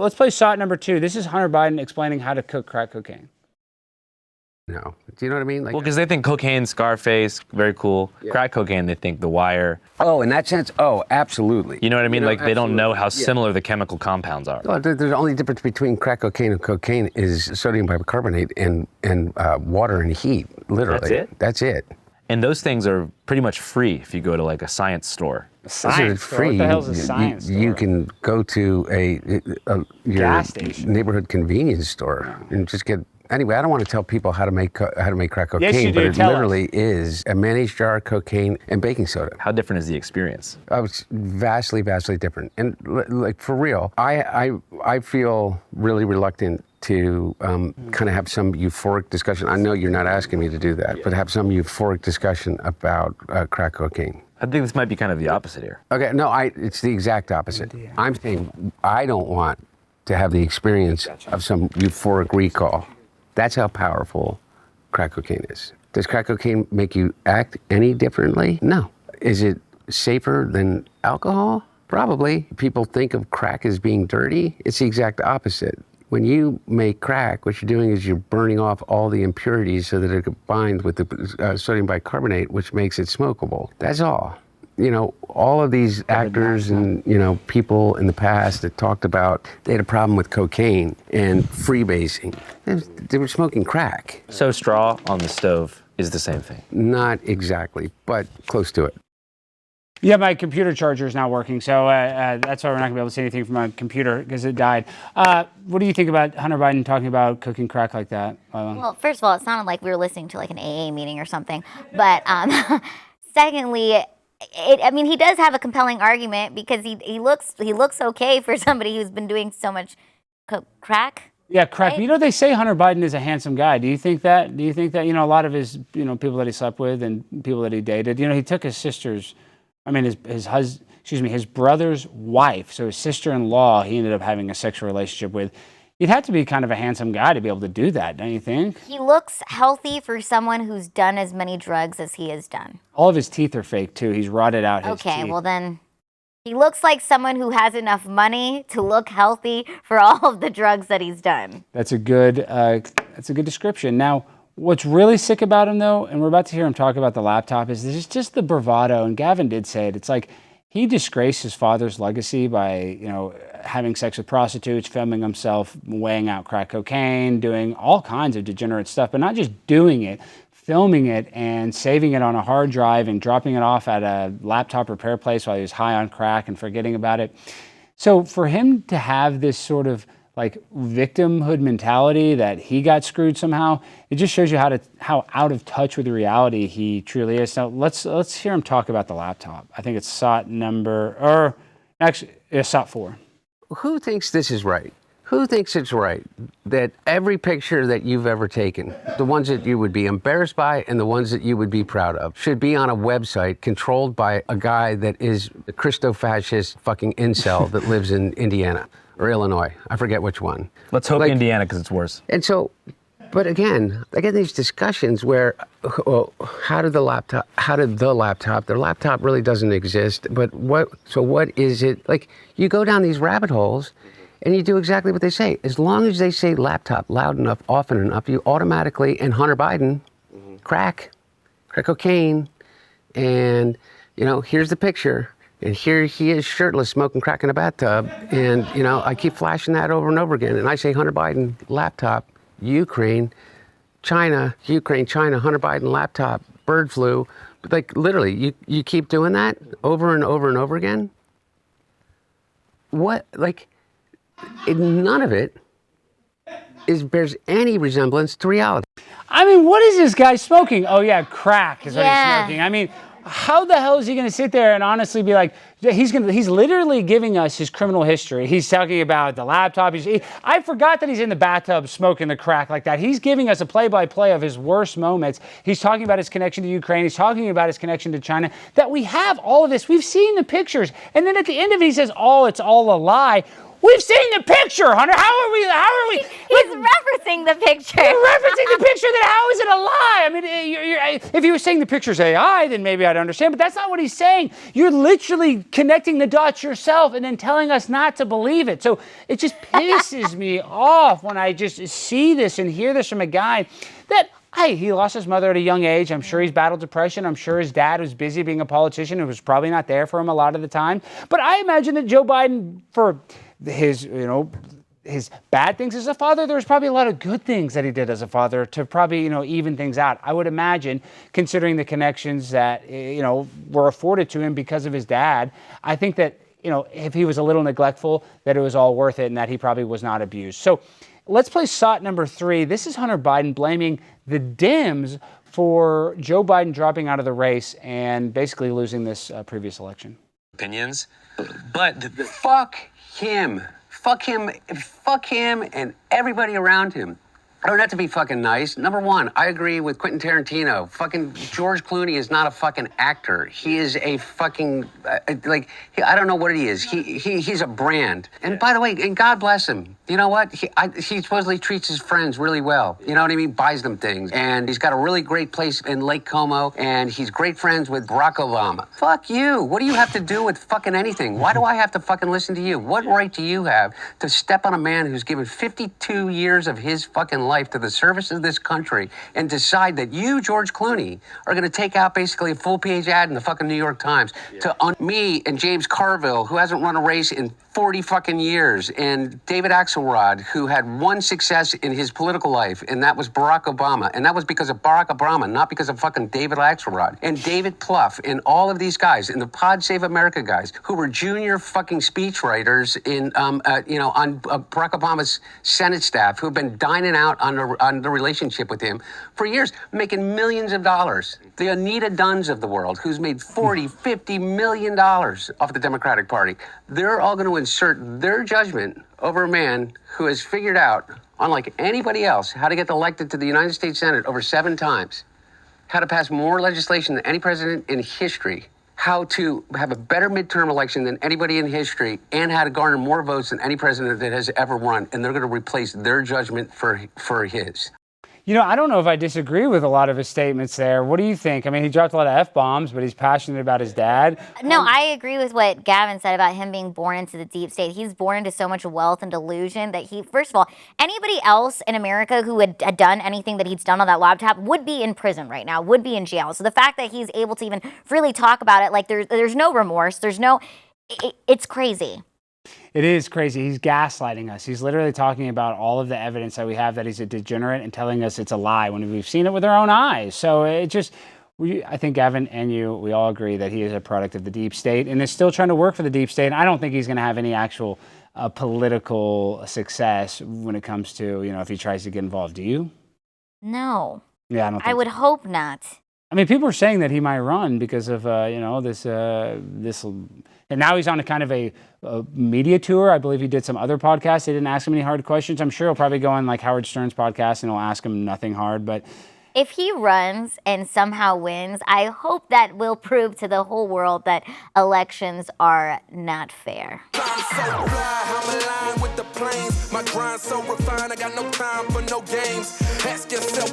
Let's play shot number 2. This is Hunter Biden explaining how to cook crack cocaine. No. Do you know what I mean? Like, Well, because they think cocaine, Scarface, very cool. Yeah. Crack cocaine, they think The Wire. oh, in that sense, oh, absolutely. You know what I mean? Like, they don't know how yeah. similar the chemical compounds are. Well, the only difference between crack cocaine and cocaine is sodium bicarbonate and water and heat, literally. That's it? That's it. And those things are pretty much free if you go to like a science store. Science store? Free. What the hell's a science store? You can go to your gas station, neighborhood convenience store, and just get. Anyway, I don't want to tell people how to make crack cocaine, yes, you do. but it Tell literally us. is a mayonnaise jar, cocaine, and baking soda. How different is the experience? It's vastly different. And like for real, I feel really reluctant to kind of have some euphoric discussion. I know you're not asking me to do that, but have some euphoric discussion about crack cocaine. I think this might be kind of the opposite here. Okay, no, it's the exact opposite. I'm saying I don't want to have the experience of some euphoric recall. That's how powerful crack cocaine is. Does crack cocaine make you act any differently? No. Is it safer than alcohol? Probably. People think of crack as being dirty. It's the exact opposite. When you make crack, what you're doing is you're burning off all the impurities so that it combines with the sodium bicarbonate, which makes it smokable. That's all. You know, all of these actors and, you know, people in the past that talked about they had a problem with cocaine and freebasing. They were smoking crack. So straw on the stove is the same thing. Not exactly, but close to it. Yeah, my computer charger is not working, so that's why we're not going to be able to see anything from my computer because it died. What do you think about Hunter Biden talking about cooking crack like that? Well, first of all, it sounded like we were listening to like an AA meeting or something. But secondly, he does have a compelling argument because he looks okay for somebody who's been doing so much crack. Yeah, crack. Right? You know, they say Hunter Biden is a handsome guy. Do you think that? Do you think that, you know, a lot of his, you know, people that he slept with and people that he dated, you know, he took his his brother's wife, so his sister-in-law, he ended up having a sexual relationship with. You'd have to be kind of a handsome guy to be able to do that, don't you think? He looks healthy for someone who's done as many drugs as he has done. All of his teeth are fake, too. He's rotted out his teeth. Okay, well then, he looks like someone who has enough money to look healthy for all of the drugs that he's done. That's a good description. Now, what's really sick about him, though, and we're about to hear him talk about the laptop, is this is just the bravado, and Gavin did say it. It's like he disgraced his father's legacy by, you know, having sex with prostitutes, filming himself weighing out crack cocaine, doing all kinds of degenerate stuff, but not just doing it, filming it and saving it on a hard drive and dropping it off at a laptop repair place while he was high on crack and forgetting about it. So for him to have this sort of like victimhood mentality that he got screwed somehow, it just shows you how out of touch with reality he truly is. So let's hear him talk about the laptop. I think it's SOT 4. Who thinks this is right? Who thinks it's right that every picture that you've ever taken, the ones that you would be embarrassed by and the ones that you would be proud of, should be on a website controlled by a guy that is a Christo-fascist fucking incel that lives in Indiana or Illinois? I forget which one. Let's hope Indiana, because it's worse. And so, but again, I get these discussions where, well, their laptop really doesn't exist, but what is it? Like, you go down these rabbit holes and you do exactly what they say. As long as they say laptop loud enough, often enough, you automatically, and Hunter Biden, crack cocaine, and, you know, here's the picture, and here he is shirtless smoking crack in a bathtub, and, you know, I keep flashing that over and over again, and I say Hunter Biden, laptop, Ukraine, China, Hunter Biden, laptop, bird flu. Like, literally, you keep doing that over and over and over again? What, like... none of it bears any resemblance to reality. I mean, what is this guy smoking? Oh, yeah, crack is what he's smoking. I mean, how the hell is he going to sit there and honestly be like, he's literally giving us his criminal history. He's talking about the laptop. I forgot that he's in the bathtub smoking the crack like that. He's giving us a play-by-play of his worst moments. He's talking about his connection to Ukraine. He's talking about his connection to China. That we have all of this. We've seen the pictures. And then at the end of it, he says, oh, it's all a lie. We've seen the picture, Hunter. How are we? He's referencing referencing the picture. You're referencing the picture. Then how is it a lie? I mean, if you were saying the picture's AI, then maybe I'd understand. But that's not what he's saying. You're literally connecting the dots yourself and then telling us not to believe it. So it just pisses me off when I just see this and hear this from a guy that, hey, he lost his mother at a young age. I'm sure he's battled depression. I'm sure his dad was busy being a politician and was probably not there for him a lot of the time. But I imagine that Joe Biden, for his, his bad things as a father, there was probably a lot of good things that he did as a father to probably, even things out. I would imagine, considering the connections that, were afforded to him because of his dad, I think that, if he was a little neglectful, that it was all worth it and that he probably was not abused. So let's play SOT number 3. This is Hunter Biden blaming the Dems for Joe Biden dropping out of the race and basically losing this previous election. Opinions, but Fuck him. Fuck him. Fuck him and everybody around him. I don't have to be fucking nice. Number one, I agree with Quentin Tarantino. Fucking George Clooney is not a fucking actor. He is a fucking, I don't know what he is. He's a brand. And by the way, and God bless him. You know what? He supposedly treats his friends really well. You know what I mean? Buys them things. And he's got a really great place in Lake Como. And he's great friends with Barack Obama. Fuck you. What do you have to do with fucking anything? Why do I have to fucking listen to you? What right do you have to step on a man who's given 52 years of his fucking life to the service of this country and decide that you, George Clooney, are going to take out basically a full-page ad in the fucking New York Times to me and James Carville, who hasn't run a race in 40 fucking years, and David Axelrod, who had one success in his political life, and that was Barack Obama. And that was because of Barack Obama, not because of fucking David Axelrod. And David Plouffe, and all of these guys, and the Pod Save America guys, who were junior fucking speechwriters on Barack Obama's Senate staff, who have been dining out on the relationship with him for years, making millions of dollars. The Anita Dunns of the world, who's made $40, $50 million off the Democratic Party. They're all going to insert their judgment over a man who has figured out, unlike anybody else, how to get elected to the United States Senate over 7 times, how to pass more legislation than any president in history, how to have a better midterm election than anybody in history, and how to garner more votes than any president that has ever run. And they're going to replace their judgment for his. I don't know if I disagree with a lot of his statements there. What do you think? I mean, he dropped a lot of F-bombs, but he's passionate about his dad. No, I agree with what Gavin said about him being born into the deep state. He's born into so much wealth and delusion that first of all, anybody else in America who had done anything that he's done on that laptop would be in prison right now, would be in jail. So the fact that he's able to even freely talk about it, like there's no remorse, it's crazy. It is crazy. He's gaslighting us. He's literally talking about all of the evidence that we have that he's a degenerate and telling us it's a lie when we've seen it with our own eyes. So I think Gavin and we all agree that he is a product of the deep state and is still trying to work for the deep state. And I don't think he's going to have any actual political success when it comes to, if he tries to get involved. Do you? No. Yeah, I don't think I would hope not. I mean, people are saying that he might run because of, this. And now he's on a kind of a media tour. I believe he did some other podcasts. They didn't ask him any hard questions. I'm sure he'll probably go on like Howard Stern's podcast and he'll ask him nothing hard. But if he runs and somehow wins, I hope that will prove to the whole world that elections are not fair. My grind so refined, I got no time for no games. Ask yourself